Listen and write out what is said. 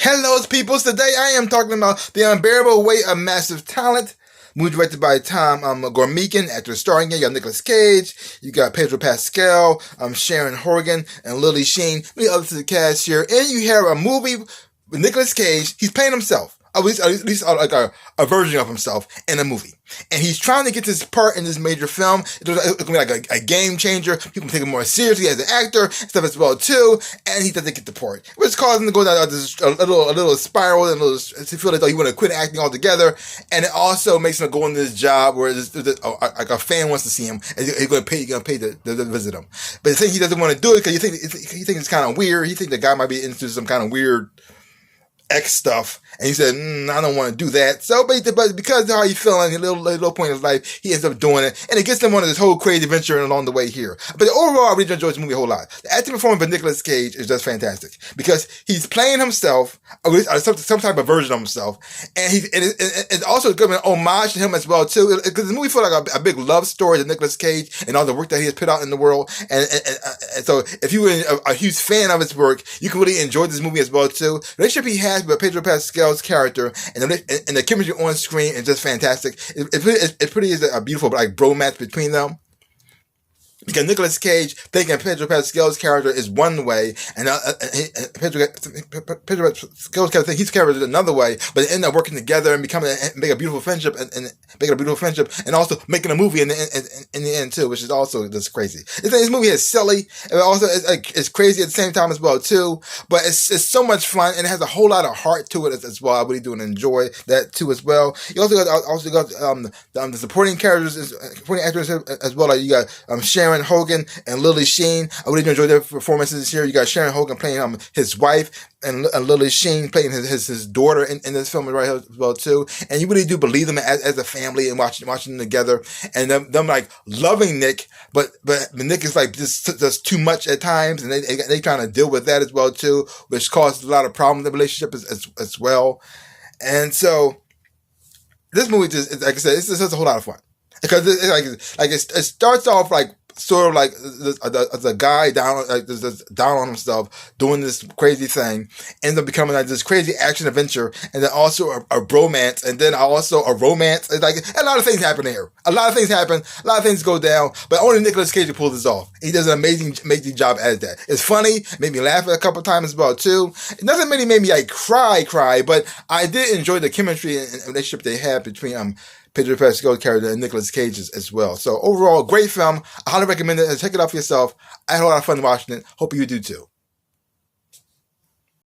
Hello, peoples. Today I am talking about The Unbearable Weight of Massive Talent. Movie directed by Tom Gormican. Actors starring in, you got Nicolas Cage, you got Pedro Pascal, Sharon Horgan, and Lily Sheen. Many others to the cast here. And you have a movie with Nicolas Cage. He's playing himself. At least like a version of himself in a movie. And he's trying to get this part in this major film. It's going to be like a game changer. People take him more seriously as an actor and stuff as well too. And he doesn't get the part, which caused him to go down this a little spiral and to feel like he want to quit acting altogether. And it also makes him go into this job where like a fan wants to see him and he's going to pay to visit him. But the thing, he doesn't want to do it because he thinks it's kind of weird. He thinks the guy might be into some kind of weird X stuff, and he said, I don't want to do that. So, but because of how he's feeling, a little point in his life, he ends up doing it, and it gets him on this whole crazy adventure along the way here. But overall, I really enjoyed this movie a whole lot. The acting performance by Nicolas Cage is just fantastic because he's playing himself, or some type of version of himself, and it's also giving an homage to him as well too. Because the movie feels like a big love story to Nicolas Cage and all the work that he has put out in the world. And so, if you were a huge fan of his work, you can really enjoy this movie as well too. The relationship he has with Pedro Pascal's character and the chemistry on screen is just fantastic. It pretty is a beautiful like bromance between them. Because Nicolas Cage thinking Pedro Pascal's character is one way, and Pedro Pascal's character his character is another way, but they end up working together and make a beautiful friendship and also making a movie in the end too, which is also just crazy. This movie is silly, and also it's crazy at the same time as well too. But it's so much fun, and it has a whole lot of heart to it as well. I really do enjoy that too as well. You also got the supporting characters, supporting actors as well. Like you got Sharon Hogan and Lily Sheen. I really enjoyed their performances here. You got Sharon Hogan playing his wife, and Lily Sheen playing his daughter in this film right here as well too. And you really do believe them as a family and watching them together, and them like loving Nick, but Nick is like just too much at times, and they trying to deal with that as well too, which causes a lot of problems in the relationship as well. And so this movie just, like I said, it's just a whole lot of fun because it starts off like sort of like the guy down on himself doing this crazy thing, ends up becoming like this crazy action adventure, and then also a bromance, and then also a romance. It's like a lot of things happen here. A lot of things go down, but only Nicolas Cage pulls this off. He does an amazing job as that. It's funny, made me laugh a couple times as well too. Nothing really made me like cry, but I did enjoy the chemistry and relationship they had between Pedro Pascal's character and Nicolas Cage as well. So overall, great film. I highly recommend it. Check it out for yourself. I had a lot of fun watching it. Hope you do too.